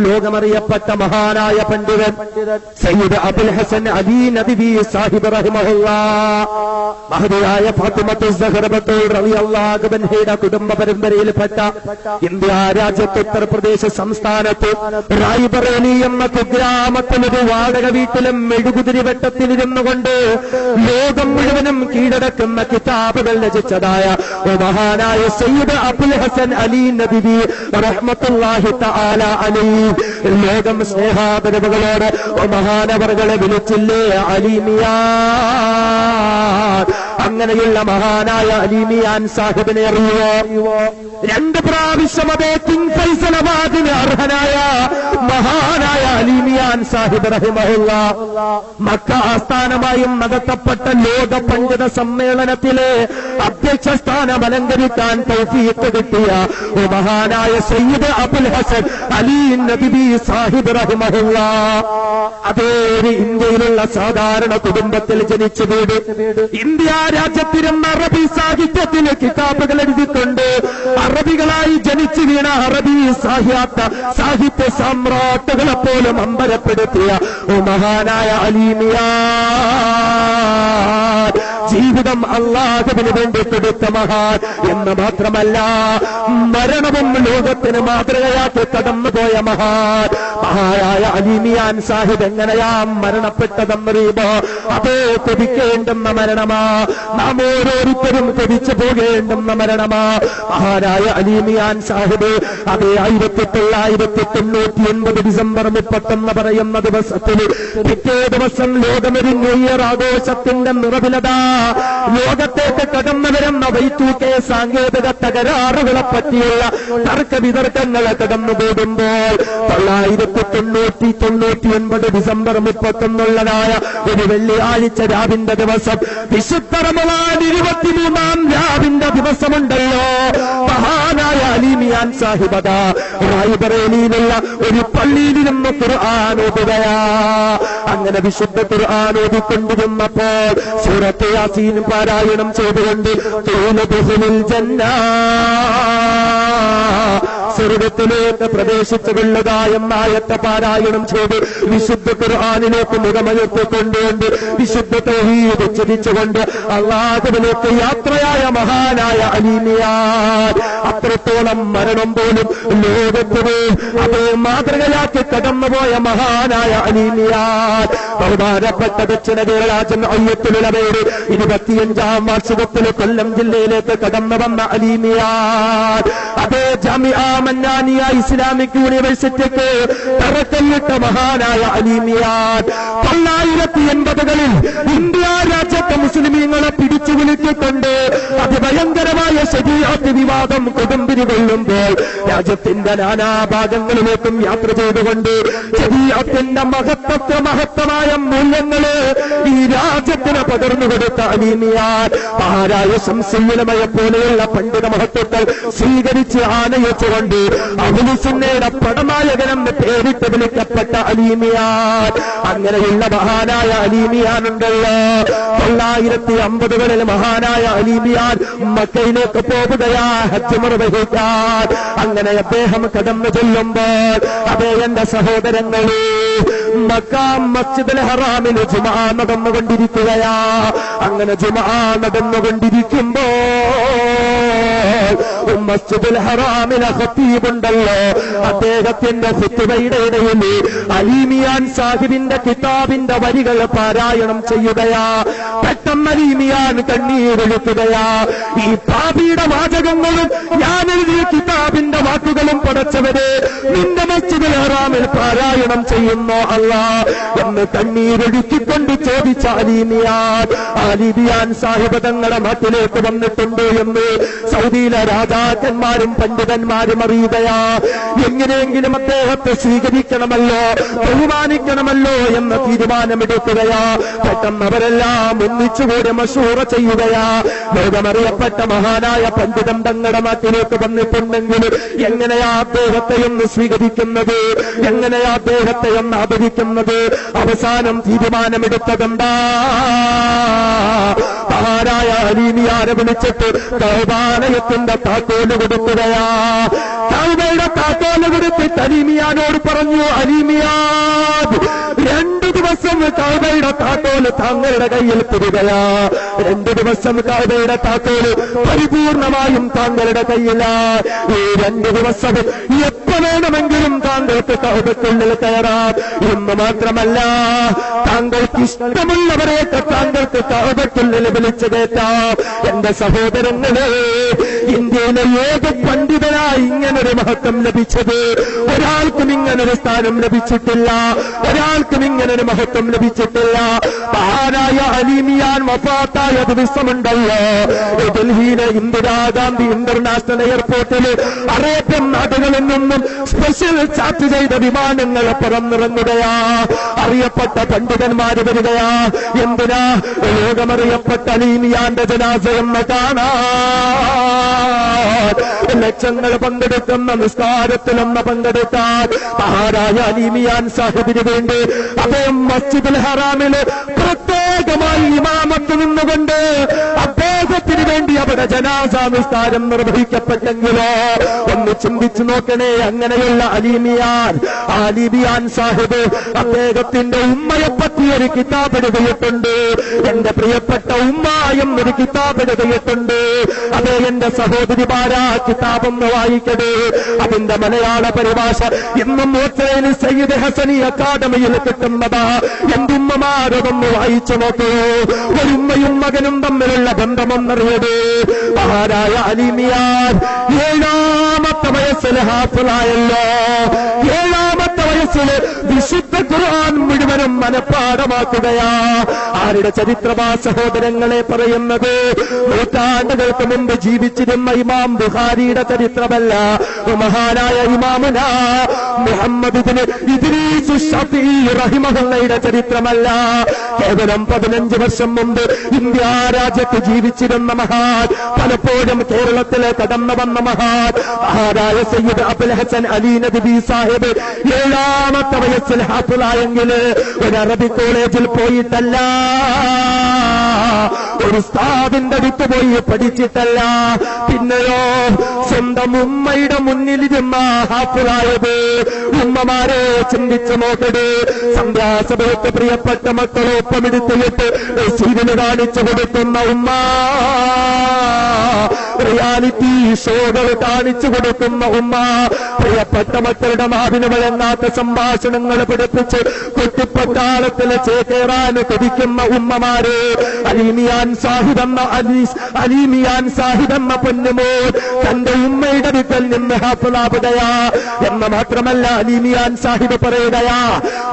ലോകമറിയപ്പെട്ട മഹാനായ പണ്ഡിതൻ സയ്യിദ് അബുൽ ഹസൻ അലി നദ്വി സാഹിബ് റഹിമഹുല്ലാഹ് മഹദിയായ ഫാത്തിമത്തു സഹ്റ ബത്തൂൽ റളിയല്ലാഹു അൻഹയുടെ കുടുംബ പരമ്പരയിൽപ്പെട്ട ഇന്ത്യ രാജ്യത്ത് ഉത്തർപ്രദേശ് സംസ്ഥാനത്ത് റായ്ബറേലി എന്ന കുഗ്രാമത്തിലൊരു വാടക വീട്ടിലും മെഴുകുതിരി വെട്ടത്തിലിരുന്നു കൊണ്ട് ലോകം മുഴുവനും കീഴടക്കുന്ന കിതാബുകൾ രചിച്ചതായ മഹാനായ സയ്യിദ് അബുൽ ഹസൻ അലി നദ്വി റഹ്മത്തുള്ളാഹി തആല അലൈഹി ലോകം സ്നേഹാദരവുകളോട് മഹാനവർകളെ വിളിച്ചില്ലേ അലിമിയാൻ. അങ്ങനെയുള്ള മഹാനായ അലിമിയാൻ സാഹിബിനെ അറിയുവോ? 2 പ്രാവശ്യം അതേ കിങ് ഫൈസൽ അവാർഡിന് അർഹനായ മഹാനായ അലിമിയാൻ സാഹിബ് റഹിമഹുല്ലാഹ് മക്ക ആസ്ഥാനമായും നടത്തപ്പെട്ട ലോക പണ്ഡിത സമ്മേളനത്തിലെ അധ്യക്ഷ സ്ഥാനം അലങ്കരിക്കാൻ തൗഫീഖ് കിട്ടിയ മഹാനായ സയ്യിദ് അബുൽ ഹസൻ അലി നദ്വി സാഹിബ് റഹിമഹുല്ലാഹ് അതേ ഇന്ത്യയിലുള്ള സാധാരണ കുടുംബത്തിൽ ജനിച്ചു വീട് ഇന്ത്യ രാജ്യത്തിരുന്ന അറബി സാഹിത്യത്തിന് കിതാബുകൾ എഴുതിക്കൊണ്ട് അറബികളായി ജനിച്ചു വീണ അറബി സാഹിത്യ സാമ്രാട്ടുകളെ പോലും അമ്പരപ്പെടുത്തിയ മഹാനായ അലിമിയാൻ ജീവിതം അല്ലാഹുവിന് വേണ്ടി കൊടുത്ത മഹാൻ എന്ന് മാത്രമല്ല മരണവും ലോകത്തിന് മാതൃകയാക്കി കടന്നുപോയ മഹാനായ അലിമിയാൻ സാഹിബ് എങ്ങനെയാ മരണപ്പെട്ടതെന്നറിയുമോ? അതേ കൊതിക്കേണ്ടുന്ന മരണമാ, നാം ഓരോരുത്തരും കൊതിച്ചു പോകേണ്ടുന്ന മരണമാ. മഹാനായ അലിമിയാൻ സാഹിബ് അതേ 1999 ഡിസംബർ 31 പറയുന്ന ദിവസത്തിൽ പിറ്റേ ദിവസം ലോകമൊരു ന്യൂ ഇയർ ആഘോഷത്തിന്റെ നിറവിലതാ ലോകത്തേക്ക് കടന്നു വരുന്ന Y2K സാങ്കേതിക തകരാറുകളെ പറ്റിയുള്ള തർക്ക വിതർക്കങ്ങളെ കടന്നു പോകുമ്പോൾ 1999 ഡിസംബർ 31 ഒരു വെള്ളിയാഴ്ച രാവിന്റെ ദിവസം വിശുദ്ധ റമളാൻ 23-ാം രാവിന്റെ ദിവസമുണ്ടല്ലോ, മഹാനായ അലിമിയാൻ സാഹിബ് റായ്ബറേലിയിലുള്ള ഒരു പള്ളിയിലിരുന്ന് ഖുർആൻ ഓതുകയാ. അങ്ങനെ വിശുദ്ധ ഖുർആൻ ഓതിക്കൊണ്ടിരുന്നപ്പോൾ സൂറത്ത് യാസീൻ പാരായണം ചെയ്തുകൊണ്ട് സ്വർഗത്തിലേക്ക് പ്രവേശിച്ചു കൊള്ളുക എന്ന ആയത്തെ പാരായണം ചെയ്ത് വിശുദ്ധ ഖുർആനിലേക്ക് മുഖമയർത്തിക്കൊണ്ടുകൊണ്ട് വിശുദ്ധ തൗഹീദ് ഉച്ചരിച്ചുകൊണ്ട് അല്ലാഹുവിലേക്ക് യാത്രയായ മഹാനായ അലിമിയാൻ അത്രത്തോളം മരണം പോലും ലോകത്തിന് അതേ മാതൃകയാക്കി കടന്നുപോയ മഹാനായ അലിമിയാൻ ബഹുമാനപ്പെട്ട ദക്ഷിണ കേരള ജംഇയ്യത്തുൽ 25-ാം വാർഷികത്തിൽ കൊല്ലം ജില്ലയിലേക്ക് കടന്നു വന്ന അലിമിയാൻ അതേ ജാമിഅ മന്നാനിയ ഇസ്ലാമിക് യൂണിവേഴ്സിറ്റിക്ക് തറക്കല്ലിട്ട മഹാനായ അലിമിയാൻ 1980-കളിൽ ഇന്ത്യ രാജ്യത്തെ മുസ്ലിമീങ്ങളെ പിടിച്ചു വിളിച്ചുകൊണ്ട് അതിഭയങ്കരമായ ശരീഅത്ത് വിവാദം കൊടുമ്പിരി കൊള്ളുമ്പോൾ രാജ്യത്തിന്റെ നാനാഭാഗങ്ങളിലേക്കും യാത്ര ചെയ്തുകൊണ്ട് ശരീഅത്തിന്റെ മഹത്തമായ മൂല്യങ്ങള് ഈ രാജ്യത്തിന് പകർന്നു കൊടുത്ത അലിമിയാൻ മഹാനായ ശംസുൽ-ഉലമയെ പോലെയുള്ള പണ്ഡിത മഹത്വങ്ങൾ സ്വീകരിച്ച് ആനയിച്ചുകൊണ്ട് അഹ്ലുസുന്നയുടെ പടനായകനെന്ന് പേരിട്ട് വിളിക്കപ്പെട്ട അലിമിയാൻ. അങ്ങനെയുള്ള മഹാനായ അലിമിയാനുണ്ടല്ലോ 1950-കളിൽ മഹാനായ അലിമിയാൻ മക്കയിലേക്ക് പോകുകയാ ഹജ്ജ് നിർവഹിക്കാൻ. അങ്ങനെ അദ്ദേഹം കടന്നു ചെല്ലുമ്പോൾ അതേ എന്റെ സഹോദരങ്ങളെ മക്ക മസ്ജിദുൽ ഹറാമിൽ ജുമുഅ നടന്നുകൊണ്ടിരിക്കുകയാ. അങ്ങനെ ജുമുഅ നടന്നുകൊണ്ടിരിക്കുമ്പോൾ മസ്ജിദുൽ ഹറാമിലെ ഖത്തീബുണ്ടല്ലോ, അദ്ദേഹത്തിന്റെ ഖുത്ബയുടെ ഇടയിൽ അലിമിയാൻ സാഹിബിന്റെ കിതാബിന്റെ വരികൾ പാരായണം ചെയ്യുകയാ. പെട്ടെന്ന് അലിമിയാൻ കണ്ണീരൊഴുക്കുകയാ. ഈ പാപിയുടെ വാചകങ്ങളും ഞാൻ എഴുതിയ കിതാബിന്റെ വാക്കുകളും പടച്ചവരെ നിന്റെ മസ്ജിദുൽ ഹറാമിൽ പാരായണം ചെയ്യുന്നോ അല്ലാ എന്ന് കണ്ണീരൊഴുക്കിക്കൊണ്ട് ചോദിച്ച അലിമിയാൻ സാഹിബ് തങ്ങളുടെ നാട്ടിലേക്ക് വന്നിട്ടുണ്ട് എന്ന് സൗദിയിലെ രാജാക്കന്മാരും പണ്ഡിതന്മാരും അറിയുകയാ. എങ്ങനെയെങ്കിലും അദ്ദേഹത്തെ സ്വീകരിക്കണമല്ലോ, ബഹുമാനിക്കണമല്ലോ എന്ന തീരുമാനമെടുക്കുകയാ. പെട്ടെന്ന് അവരെല്ലാം ഒന്നിച്ചുകൂടി മശൂറ ചെയ്യുകയാ. ലോകമറിയപ്പെട്ട മഹാനായ പണ്ഡിതൻ തങ്ങളുടെ നാട്ടിലേക്ക് വന്നിട്ടുണ്ടെങ്കിൽ എങ്കിൽ എങ്ങനെയാ അദ്ദേഹത്തെ ഒന്ന് സ്വീകരിക്കുന്നത്, എങ്ങനെയാ അദ്ദേഹത്തെ ഒന്ന് ആദരിക്കുന്നത്? അവസാനം തീരുമാനമെടുത്തതെന്താ? മഹാനായ അലീമിയാരെ വിളിച്ചിട്ട് കഅബാലയത്തിന്റെ താക്കോല് കൊടുക്കുകയാ. കഅബയുടെ താക്കോല് കൊടുത്തിട്ട് അലീമിയാനോട് പറഞ്ഞു, അലീമിയാൻ 2 ദിവസം കഅബയുടെ താക്കോല് താങ്കളുടെ കയ്യിൽ തരികയാ. 2 ദിവസം കഅബയുടെ താക്കോല് പരിപൂർണമായും താങ്കളുടെ കയ്യിലാ. ഈ 2 ദിവസം എപ്പോ വേണമെങ്കിലും താങ്കൾക്ക് കഅബയ്ക്കുള്ളിൽ കയറാം. എന്ന് മാത്രമല്ല, താങ്കൾക്ക് ഇഷ്ടമുള്ളവരെയൊക്കെ താങ്കൾക്ക് കഅബയ്ക്കുള്ളിൽ വിളിച്ചു കേട്ടാം. എന്റെ സഹോദരങ്ങളെ, ഇന്ത്യയിലെ ഏത് പണ്ഡിതനായി ഇങ്ങനൊരു മഹത്വം ലഭിച്ചത്? ഒരാൾക്കും ഇങ്ങനൊരു സ്ഥാനം ലഭിച്ചിട്ടില്ല, ഒരാൾക്കും ഇങ്ങനൊരു മഹത്വം ലഭിച്ചിട്ടില്ല. മഹാനായ അലീമിയാൻ വഫാത്തായ ദിവസമുണ്ടല്ലോ, ഡൽഹിയിലെ ഇന്ദിരാഗാന്ധി ഇന്റർനാഷണൽ എയർപോർട്ടിൽ അറേബ്യൻ നാടുകളിൽ നിന്നും സ്പെഷ്യൽ ചാർട്ട് ചെയ്ത വിമാനങ്ങൾ പറന്നിറങ്ങുകയാ. അറിയപ്പെട്ട പണ്ഡിതന്മാര് വരികയാ. എന്തിനാ? ലോകമറിയപ്പെട്ട അലീമിയാന്റെ ജനാസയെന്ന് കാണാൻ. ലക്ഷങ്ങൾ പങ്കെടുക്കുന്ന നിസ്കാരത്തിലൊന്ന് പങ്കെടുത്താൽ മഹാനായ അലീമിയാൻ സാഹിബിന് വേണ്ടി അദ്ദേഹം മസ്ജിദുൽ ഹറാമില് പ്രത്യേകമായി ഇമാമത്ത് നിന്നുകൊണ്ട് അദ്ദേഹത്തിന് വേണ്ടി അവിടെ ജനാസ നിസ്കാരം നിർവഹിക്കപ്പെട്ടെങ്കിലോ ഒന്ന് ചിന്തിച്ചു നോക്കണേ. അങ്ങനെയുള്ള അലീമിയാൻ സാഹിബ് അദ്ദേഹത്തിന്റെ ഉമ്മയെപ്പറ്റി ഒരു കിതാബ് എഴുതിയിട്ടുണ്ട്. എന്റെ പ്രിയപ്പെട്ട ഉമ്മ എന്നൊരു കിതാബ് എഴുതിയിട്ടുണ്ട്. അതേ എന്റെ സഹോദരിമാരാ, കിതാബൊന്ന് വായിക്കട്ടെ. അതിന്റെ മലയാള പരിഭാഷ ഇന്നും മോച്ചയിൽ സയ്യിദ് ഹസനി അക്കാദമിയിൽ കിട്ടുന്നതാ. എന്റെ ഉമ്മമാരതൊന്ന് വായിച്ചു നോക്കൂ. ഒരുമ്മയും മകനും തമ്മിലുള്ള ബന്ധമൊന്നറിയത്. മഹാനായ അലീമിയാൻ 7ാമത്തെ വയസ്സിൽ ഹാഫിളായല്ലോ. 7ാമത്തെ വയസ്സിൽ വിശുദ്ധ ഖുർആൻ മുഴുവനും മനഃപ്പാഠമാക്കുകയാ. ആരുടെ ചരിത്രമാ സഹോദരങ്ങളെ പറയുന്നത്? നൂറ്റാണ്ടുകൾക്ക് മുമ്പ് ജീവിച്ചിരുന്ന ഇമാം ബുഖാരിയുടെ ചരിത്രമല്ല, മഹാനായ ഇമാമുന മുഹമ്മദ് ഇബ്നു ഇദ്രീസ് ശഫീഈ റഹിമഹുള്ളയുടെ ചരിത്രമല്ല. കേവലം 15 വർഷം മുമ്പ് ഇന്ത്യ രാജ്യത്ത് ജീവിച്ചിരുന്ന മഹാൻ, പലപ്പോഴും കേരളത്തിലെ കടന്നു വന്ന മഹാനായ സയ്യിദ് അബുൽ ഹസൻ അലി നദ്വി സാഹിബ് 7ാമത്തെ വയസ്സിൽ ഹാഫിളായെങ്കിൽ ഒരു അറബി കോളേജിൽ പോയിട്ടല്ല, ഒരു ഉസ്താദിന്റെ അടുത്ത് പോയി പഠിച്ചിട്ടല്ല, പിന്നെയോ സ്വന്തം ഉമ്മയുടെ മുന്നിലിരുന്ന ഹാഫിളായത്. ഉമ്മമാരെ ചിന്തിച്ചു നോക്കട്. സന്ധ്യാസമയത്ത് പ്രിയപ്പെട്ട മക്കളൊപ്പം എടുത്തിട്ട് സീരിയൽ കാണിച്ചു കൊടുക്കുന്ന ഉമ്മ, റിയാലിറ്റി ഷോകൾ കാണിച്ചു കൊടുക്കുന്ന ഉമ്മ, പ്രിയപ്പെട്ട മക്കളുടെ നാവിന് വഴങ്ങാത്ത സംഭാഷണങ്ങൾ പഠിപ്പിച്ച് കുട്ടിപ്പട്ടാളത്തിലെ ചേക്കേറാൻ കൊതിക്കുന്ന ഉമ്മമാര്. അലീമിയാൻ സാഹിബെന്ന പൊന്നുമോ തന്റെ ഉമ്മയുടെ അടുക്കൽ നിന്ന് ഹാഫിളാവുകയാ. എന്ന് മാത്രമല്ല, അലീമിയാൻ സാഹിബ് പറയുകയാ,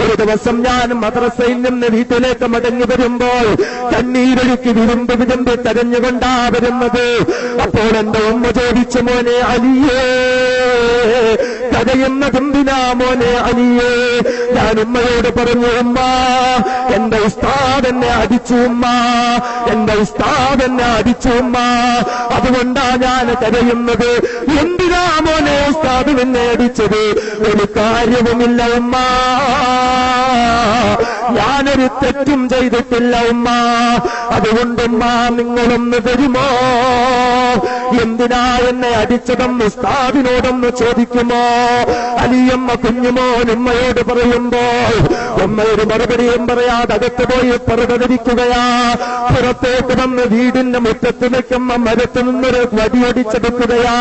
ഒരു ദിവസം ഞാൻ മദ്രസയിൽ നിന്ന് വീട്ടിലേക്ക് മടങ്ങി വരുമ്പോൾ കണ്ണീരൊഴുക്കി വിരുമ്പ് തരഞ്ഞുകൊണ്ടാ വരുന്നത്. അപ്പോൾ എന്റെ ഉമ്മ ചോദിച്ചു, മോനെ അലിയേ, കരയുന്നതെന്തിനാ മോനെ അലിയേ? ഞാൻ ഉമ്മയോട് പറഞ്ഞു, ഉമ്മ എന്റെ ഉസ്താദ് എന്നെ അടിച്ചു ഉമ്മ, എന്റെ ഉസ്താദ് എന്നെ അടിച്ചു ഉമ്മ, അതുകൊണ്ടാ ഞാൻ കരയുന്നത്. എന്തിനാ മോനെ ഉസ്താദ് എന്നെ അടിച്ചത്? ഒരു കാര്യവുമില്ല ഉമ്മ, ഞാനൊരു തെറ്റും ചെയ്തിട്ടില്ല ഉമ്മ, അതുകൊണ്ടുമ്മ നിങ്ങളൊന്ന് തരുമോ? എന്തിനാ എന്നെ അടിച്ചതെന്ന് ഉസ്താദിനോടൊന്ന് ചോദിക്കുമോ? അലിയമ്മ കുഞ്ഞുമോൻ ഉമ്മയോട് പറയുമ്പോൾ ഉമ്മയൊരു മറുപടിയും പറയാതെ അകത്ത് പോയി പറുകടിക്കുകയാ. പുറത്തേക്ക് വന്ന് വീടിന്റെ മുറ്റത്ത് നിൽക്കുന്ന മരത്ത് നിന്നൊരു വടിയൊടിച്ചെടുക്കുകയാ.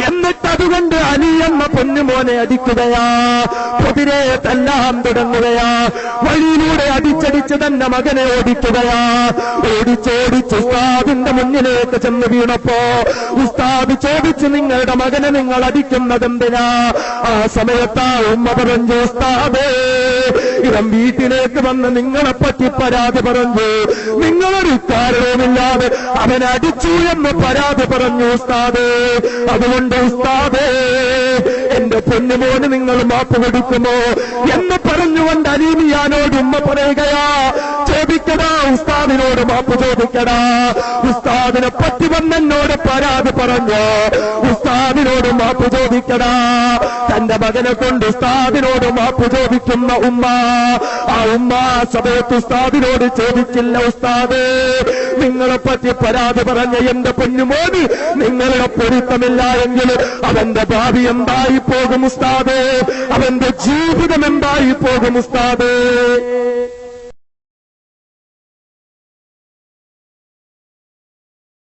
എന്നിട്ട് അതുകൊണ്ട് അലിയമ്മ പൊന്നുമോനെ അടിക്കുകയാ. പൊതിരെ തല്ലാൻ തുടങ്ങുകയാ. വഴിയിലൂടെ അടിച്ചടിച്ച് തന്നെ മകനെ ഓടിക്കുകയാ. ഓടിച്ചോടിച്ച് ഉസ്താദിന്റെ മുന്നിലേക്ക് ചെന്ന് വീണപ്പോ ഉസ്താദ് ചോദിച്ചു, നിങ്ങളുടെ മകനെ നിങ്ങൾ അടിക്കുന്നതെന്തിനാ? ആ സമയത്താ ഉമ്മ പറഞ്ഞു, ഉസ്താദേ, ഇവൻ വീട്ടിലേക്ക് വന്ന് നിങ്ങളെപ്പറ്റി പരാതി പറഞ്ഞു, നിങ്ങളൊരു കാരണവുമില്ലാതെ അവൻ അടിച്ചു എന്ന് പരാതി പറഞ്ഞു ഉസ്താദേ, അതുകൊണ്ട് ഉസ്താദേ എന്റെ പൊന്നുമോന് നിങ്ങൾ മാപ്പ് കൊടുക്കുമോ എന്ന് പറഞ്ഞുകൊണ്ട് അലീമിയാനോട് ഉമ്മ പറയുകയാ. ചോദിക്കടാ, ഉസ്താദിനോട് മാപ്പ് ചോദിക്കടാ. ഉസ്താദിനെ പറ്റി വന്നെന്നോട് പരാതി പറഞ്ഞു, ഉസ്താദിനോട് മാപ്പ് ചോദിക്കടാ. തന്റെ മകനെ കൊണ്ട് ഉസ്താദിനോട് മാപ്പ് ചോദിക്കുന്ന ഉമ്മ, ആ ഉമ്മ സമയത്ത് ഉസ്താദിനോട് ചോദിച്ചില്ല, ഉസ്താദേ നിങ്ങളെ പറ്റി പരാതി പറഞ്ഞ എന്റെ പൊന്നുമോന് നിങ്ങളുടെ പൊരുത്തമില്ല എങ്കിൽ അവന്റെ ഭാവി എന്തായി പോകും ഉസ്താദേ, അവന്റെ ജീവിതം എന്തായി പോകും ഉസ്താദേ.